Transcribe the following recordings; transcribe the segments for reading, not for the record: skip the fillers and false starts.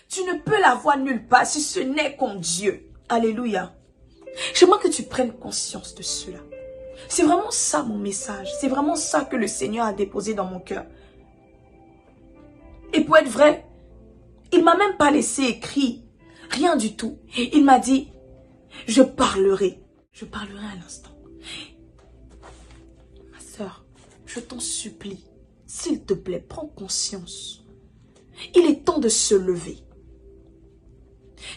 Tu ne peux la voir nulle part si ce n'est qu'en Dieu. Alléluia. J'aimerais que tu prennes conscience de cela. C'est vraiment ça mon message. C'est vraiment ça que le Seigneur a déposé dans mon cœur. Et pour être vrai, il m'a même pas laissé écrire. Rien du tout. Il m'a dit, je parlerai. Je parlerai à l'instant. Ma sœur, je t'en supplie, s'il te plaît, prends conscience. Il est temps de se lever.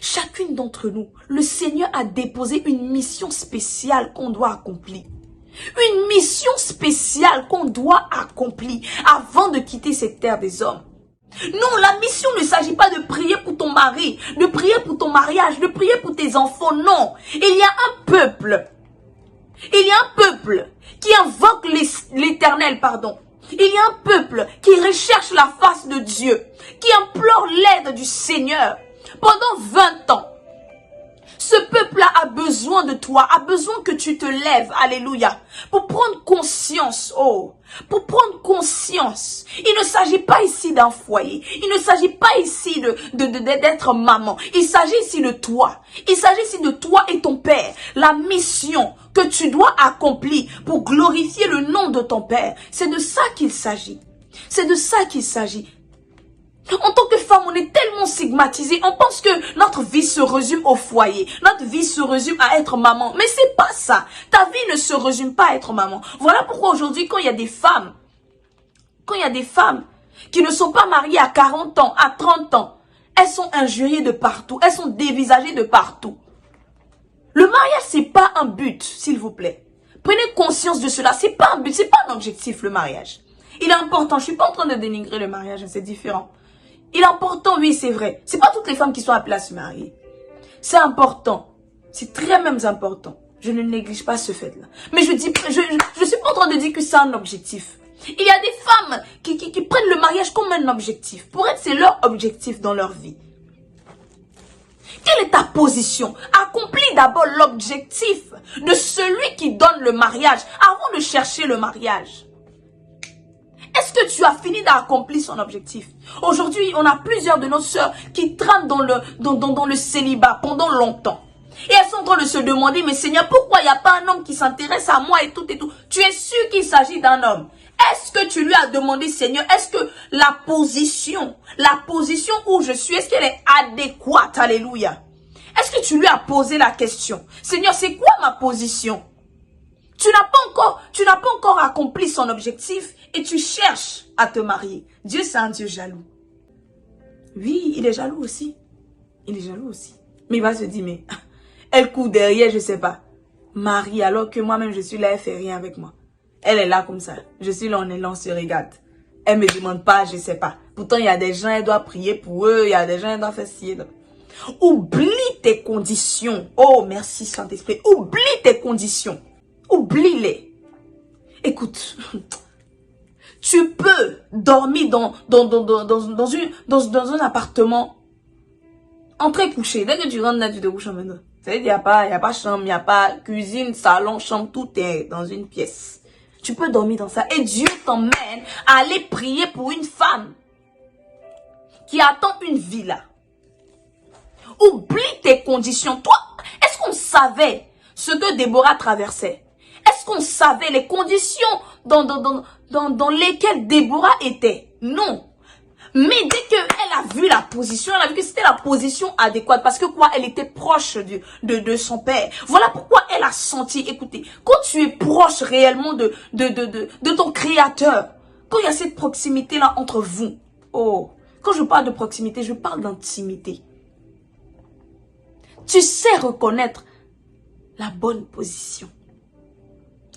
Chacune d'entre nous, le Seigneur a déposé une mission spéciale qu'on doit accomplir. Une mission spéciale qu'on doit accomplir avant de quitter cette terre des hommes. Non, la mission ne s'agit pas de prier pour ton mari, de prier pour ton mariage, de prier pour tes enfants. Non, il y a un peuple. Il y a un peuple qui invoque l'Éternel, pardon. Il y a un peuple qui recherche la face de Dieu, qui implore l'aide du Seigneur. Pendant 20 ans, ce peuple-là a besoin de toi, a besoin que tu te lèves, alléluia, pour prendre conscience, pour prendre conscience. Il ne s'agit pas ici d'un foyer, il ne s'agit pas ici d'être maman, il s'agit ici de toi. Il s'agit ici de toi et ton père, la mission que tu dois accomplir pour glorifier le nom de ton père. C'est de ça qu'il s'agit, c'est de ça qu'il s'agit. En tant que femme, on est tellement stigmatisé. On pense que notre vie se résume au foyer. Notre vie se résume à être maman. Mais c'est pas ça. Ta vie ne se résume pas à être maman. Voilà pourquoi aujourd'hui, quand il y a des femmes qui ne sont pas mariées à 40 ans, à 30 ans, elles sont injuriées de partout. Elles sont dévisagées de partout. Le mariage, c'est pas un but, s'il vous plaît. Prenez conscience de cela. C'est pas un but, c'est pas un objectif, le mariage. Il est important. Je suis pas en train de dénigrer le mariage, c'est différent. Il est important, oui, c'est vrai. C'est pas toutes les femmes qui sont appelées à se marier. C'est important. C'est très même important. Je ne néglige pas ce fait-là. Mais je suis pas en train de dire que c'est un objectif. Il y a des femmes qui prennent le mariage comme un objectif. Pour elles, c'est leur objectif dans leur vie. Quelle est ta position? Accomplis d'abord l'objectif de celui qui donne le mariage avant de chercher le mariage. Est-ce que tu as fini d'accomplir son objectif? Aujourd'hui, on a plusieurs de nos sœurs qui trament dans le célibat pendant longtemps. Et elles sont en train de se demander, mais Seigneur, pourquoi il n'y a pas un homme qui s'intéresse à moi et tout et tout? Tu es sûr qu'il s'agit d'un homme? Est-ce que tu lui as demandé, Seigneur, est-ce que la position où je suis, est-ce qu'elle est adéquate? Alléluia. Est-ce que tu lui as posé la question? Seigneur, c'est quoi ma position? Tu n'as pas encore accompli son objectif et tu cherches à te marier. Dieu, c'est un Dieu jaloux. Oui, il est jaloux aussi. Il est jaloux aussi. Mais il va se dire, mais elle court derrière, je sais pas. Marie, alors que moi-même, je suis là, elle fait rien avec moi. Elle est là comme ça. Je suis là, on se regarde. Elle me demande pas, je sais pas. Pourtant, il y a des gens, elle doit prier pour eux. Il y a des gens, elle doit faire ci. Oublie tes conditions. Oh, merci Saint-Esprit. Oublie tes conditions. Oublie-les. Écoute, tu peux dormir dans un appartement entrée couchée. Dès que tu rentres là, tu te couches en même temps. C'est-à-dire qu'il n'y a pas chambre, il n'y a pas cuisine, salon, chambre, tout est dans une pièce. Tu peux dormir dans ça. Et Dieu t'emmène à aller prier pour une femme qui attend une villa. Oublie tes conditions. Toi, est-ce qu'on savait ce que Déborah traversait? Est-ce qu'on savait les conditions dans lesquelles Déborah était? Non. Mais dès qu'elle a vu la position, elle a vu que c'était la position adéquate. Parce que quoi? Elle était proche de son père. Voilà pourquoi elle a senti, écoutez, quand tu es proche réellement de ton créateur, quand il y a cette proximité-là entre vous, oh, quand je parle de proximité, je parle d'intimité. Tu sais reconnaître la bonne position.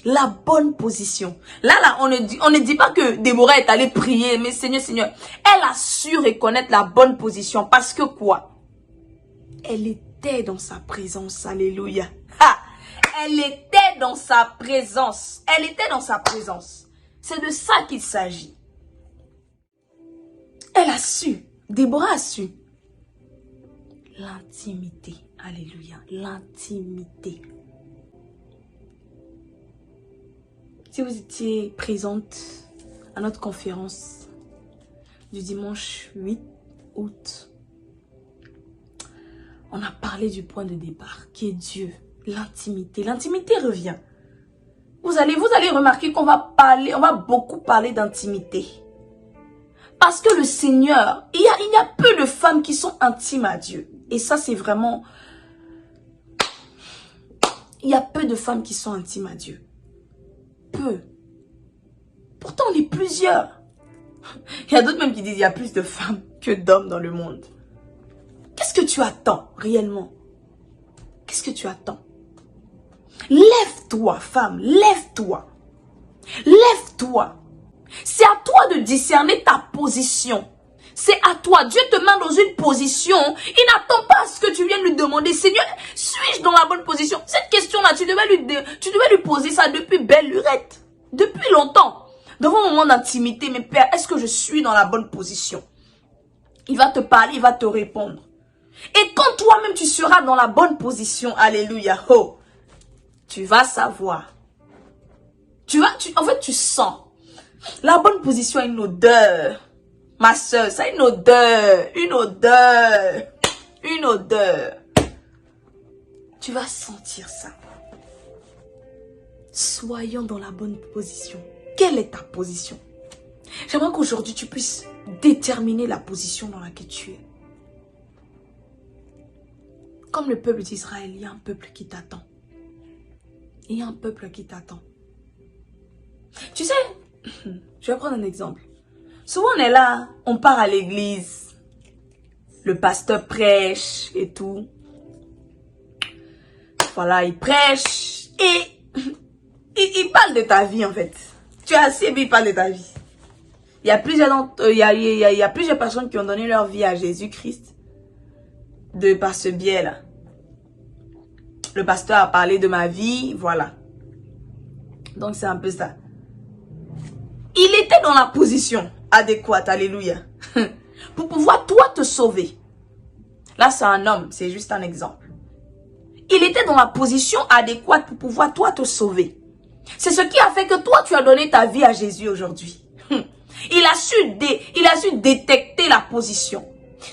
La bonne position. Là, on ne dit pas que Déborah est allée prier, mais Seigneur, elle a su reconnaître la bonne position. Parce que quoi? Elle était dans sa présence. Alléluia. Ha! Elle était dans sa présence. Elle était dans sa présence. C'est de ça qu'il s'agit. Elle a su. Déborah a su. L'intimité. Alléluia. L'intimité. Si vous étiez présente à notre conférence, du dimanche 8 août, on a parlé du point de départ, qui est Dieu, l'intimité. L'intimité revient. Vous allez remarquer qu'on va beaucoup parler d'intimité. Parce que le Seigneur, il y a peu de femmes qui sont intimes à Dieu. Et ça, c'est vraiment... Il y a peu de femmes qui sont intimes à Dieu. Peu. Pourtant, on est plusieurs. Il y a d'autres même qui disent qu'il y a plus de femmes que d'hommes dans le monde. Qu'est-ce que tu attends réellement? Qu'est-ce que tu attends? Lève-toi, femme, lève-toi. Lève-toi. C'est à toi de discerner ta position. C'est à toi. Dieu te met dans une position. Il n'attend pas à ce que tu viennes lui demander. Seigneur, suis-je dans la bonne position? Cette question-là, tu devais lui poser ça depuis belle lurette. Depuis longtemps. Dans un moment d'intimité, mais Père, est-ce que je suis dans la bonne position? Il va te parler, il va te répondre. Et quand toi-même tu seras dans la bonne position, alléluia, oh, tu vas savoir. En fait, tu sens. La bonne position a une odeur. Ma soeur, ça a une odeur. Une odeur. Une odeur. Tu vas sentir ça. Soyons dans la bonne position. Quelle est ta position? J'aimerais qu'aujourd'hui tu puisses déterminer la position dans laquelle tu es. Comme le peuple d'Israël, il y a un peuple qui t'attend. Il y a un peuple qui t'attend. Tu sais, je vais prendre un exemple. Souvent on est là, on part à l'église. Le pasteur prêche et tout. Voilà, il prêche et il parle de ta vie en fait. Tu es assis et puis il parle de ta vie. Il y a plusieurs personnes qui ont donné leur vie à Jésus-Christ par ce biais-là. Le pasteur a parlé de ma vie, voilà. Donc c'est un peu ça. Il était dans la position adéquate, alléluia, pour pouvoir toi te sauver. Là c'est un homme, c'est juste un exemple. Il était dans la position adéquate pour pouvoir toi te sauver. C'est ce qui a fait que toi tu as donné ta vie à Jésus aujourd'hui. Il a su détecter la position.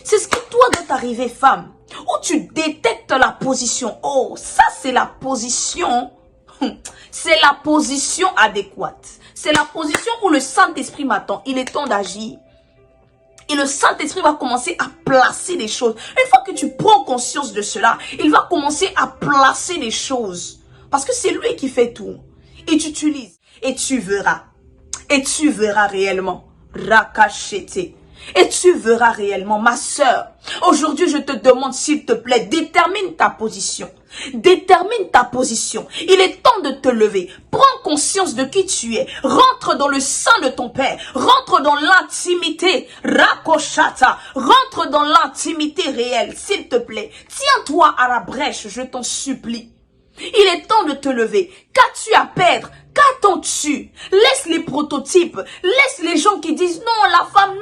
C'est ce qui toi doit t'arriver, femme. Où tu détectes la position. Oh, ça c'est la position. C'est la position adéquate. C'est la position où le Saint-Esprit m'attend. Il est temps d'agir. Et le Saint-Esprit va commencer à placer les choses. Une fois que tu prends conscience de cela, il va commencer à placer les choses. Parce que c'est lui qui fait tout. Et tu utilises. Et tu verras. Et tu verras réellement. Rakachete. Et tu verras réellement, ma sœur. Aujourd'hui, je te demande, s'il te plaît, détermine ta position. Détermine ta position. Il est temps de te lever. Prends conscience de qui tu es. Rentre dans le sein de ton Père. Rentre dans l'intimité. Rakoshata. Rentre dans l'intimité réelle, s'il te plaît. Tiens-toi à la brèche, je t'en supplie. Il est temps de te lever. Qu'as-tu à perdre? Qu'attends-tu? Laisse les prototypes. Laisse les gens qui disent non, la femme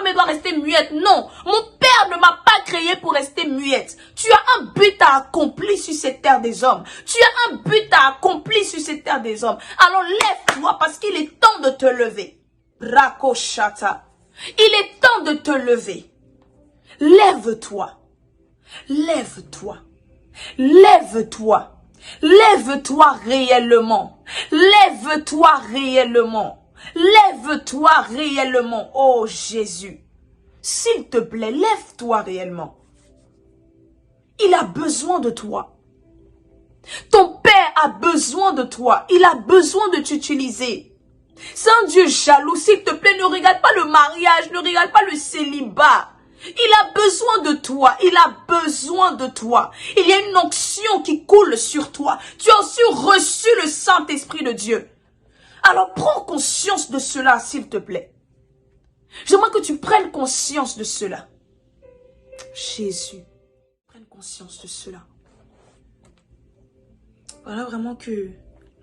elle doit rester muette. Non, mon père ne m'a pas créé pour rester muette. Tu as un but à accomplir sur cette terre des hommes. Tu as un but à accomplir sur cette terre des hommes. Alors lève-toi parce qu'il est temps de te lever. Rakoshata. Il est temps de te lever. Lève-toi. Lève-toi. Lève-toi. Lève-toi réellement. Lève-toi réellement. Lève-toi réellement. Oh Jésus. S'il te plaît, lève-toi réellement. Il a besoin de toi. Ton Père a besoin de toi. Il a besoin de t'utiliser. C'est un Dieu jaloux. S'il te plaît, ne regarde pas le mariage. Ne regarde pas le célibat. Il a besoin de toi. Il a besoin de toi. Il y a une onction qui coule sur toi. Tu as aussi reçu le Saint-Esprit de Dieu. Alors prends conscience de cela, s'il te plaît. J'aimerais que tu prennes conscience de cela. Jésus, prenne conscience de cela. Voilà vraiment que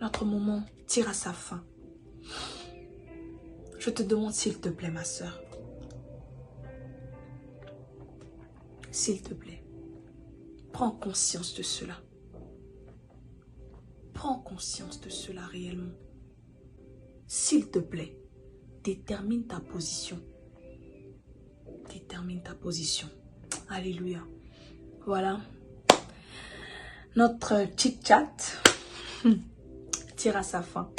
notre moment tire à sa fin. Je te demande, s'il te plaît, ma sœur. S'il te plaît, prends conscience de cela. Prends conscience de cela réellement. S'il te plaît, détermine ta position. Détermine ta position. Alléluia. Voilà. Notre chit-chat tire à sa fin.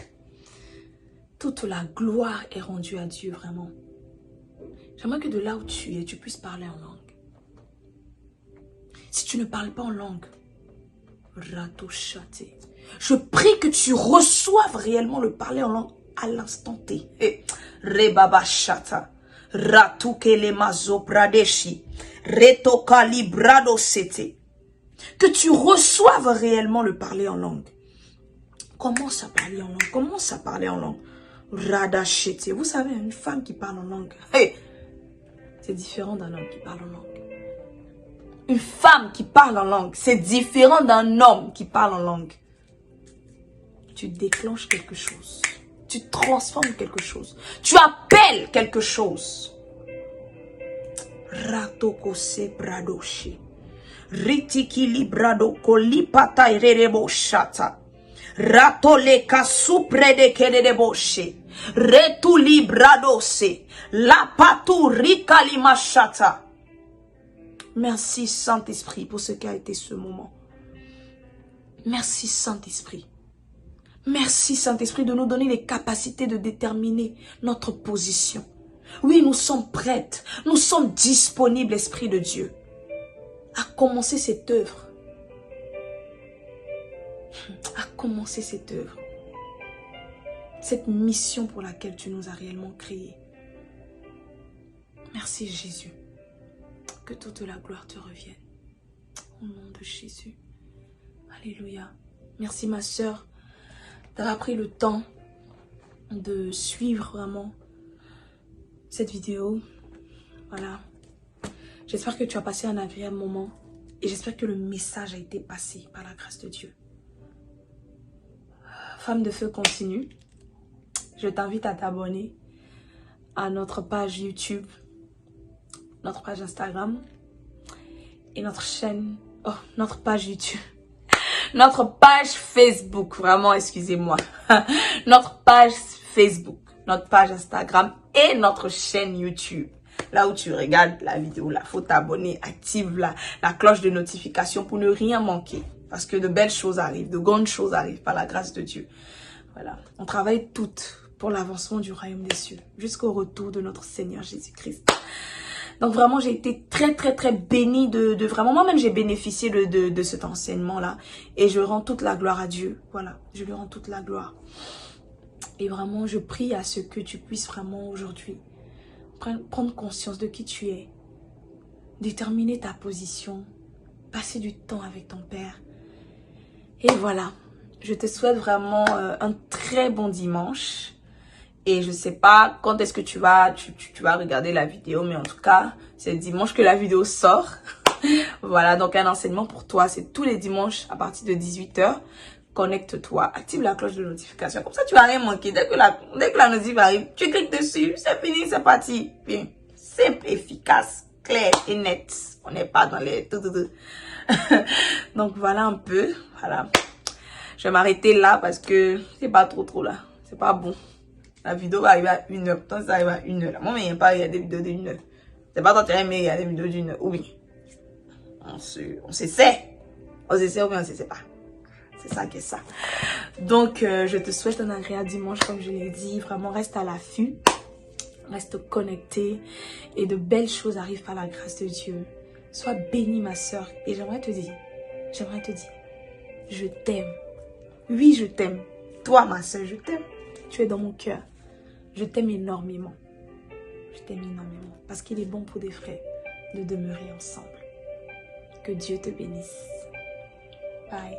Toute la gloire est rendue à Dieu, vraiment. J'aimerais que de là où tu es, tu puisses parler en langue. Si tu ne parles pas en langue, je prie que tu reçoives réellement le parler en langue à l'instant T. Rebaba shata. Ratukele mazo pradeshi. Retoka librado sete. Que tu reçoives réellement le parler en langue. Commence à parler en langue. Commence à parler en langue. Radashete. Vous savez, une femme qui parle en langue, c'est différent d'un homme qui parle en langue. Une femme qui parle en langue, c'est différent d'un homme qui parle en langue. Tu déclenches quelque chose. Tu transformes quelque chose. Tu appelles quelque chose. Ratoko se bradoshi. Ritiki librado kolipata irerebo shata. Rato le kasupre de kedeboshe. Retu librado se. La patu rikalima shata. Merci Saint-Esprit pour ce qu'a été ce moment. Merci Saint-Esprit. Merci Saint-Esprit de nous donner les capacités de déterminer notre position. Oui, nous sommes prêtes. Nous sommes disponibles, Esprit de Dieu, à commencer cette œuvre. À commencer cette œuvre. Cette mission pour laquelle tu nous as réellement créés. Merci Jésus. Que toute la gloire te revienne. Au nom de Jésus. Alléluia. Merci ma sœur d'avoir pris le temps de suivre vraiment cette vidéo. Voilà. J'espère que tu as passé un agréable moment. Et j'espère que le message a été passé par la grâce de Dieu. Femme de feu continue. Je t'invite à t'abonner à notre page YouTube, notre page Instagram et notre chaîne, notre page YouTube, notre page Facebook, vraiment excusez-moi, notre page Facebook, notre page Instagram et notre chaîne YouTube. Là où tu regardes la vidéo, là, faut t'abonner, active la cloche de notification pour ne rien manquer. Parce que de belles choses arrivent, de grandes choses arrivent par la grâce de Dieu. Voilà, on travaille toutes pour l'avancement du royaume des cieux, jusqu'au retour de notre Seigneur Jésus-Christ. Donc vraiment, j'ai été très bénie de vraiment, moi-même j'ai bénéficié de cet enseignement-là. Et je rends toute la gloire à Dieu. Voilà, je lui rends toute la gloire. Et vraiment, je prie à ce que tu puisses vraiment aujourd'hui prendre conscience de qui tu es. Déterminer ta position. Passer du temps avec ton Père. Et voilà, je te souhaite vraiment un très bon dimanche. Et je sais pas quand est-ce que tu vas regarder la vidéo, mais en tout cas, c'est dimanche que la vidéo sort. Voilà, donc un enseignement pour toi, c'est tous les dimanches à partir de 18 h. Connecte-toi, active la cloche de notification. Comme ça, tu vas rien manquer. Dès que la notif arrive, tu cliques dessus, c'est fini, c'est parti. Bien, simple, efficace, clair et net. On n'est pas dans les... Donc voilà un peu, voilà. Je vais m'arrêter là parce que c'est pas trop là. C'est pas bon. La vidéo va arriver à 1 h. Pourtant, ça arrive à 1 h. Là. Moi, mais il n'y a pas regardé des vidéos de 1 h. C'est pas toi qui as aimé regarder des vidéos d'1 h. Oui. On se sait. On se sait ou bien on se sait pas. C'est ça qui est ça. Donc, je te souhaite un agréable dimanche, comme je l'ai dit. Vraiment, reste à l'affût. Reste connecté. Et de belles choses arrivent par la grâce de Dieu. Sois bénie, ma soeur. Et j'aimerais te dire, je t'aime. Oui, je t'aime. Toi, ma soeur, je t'aime. Tu es dans mon cœur. Je t'aime énormément. Je t'aime énormément. Parce qu'il est bon pour des frères de demeurer ensemble. Que Dieu te bénisse. Bye.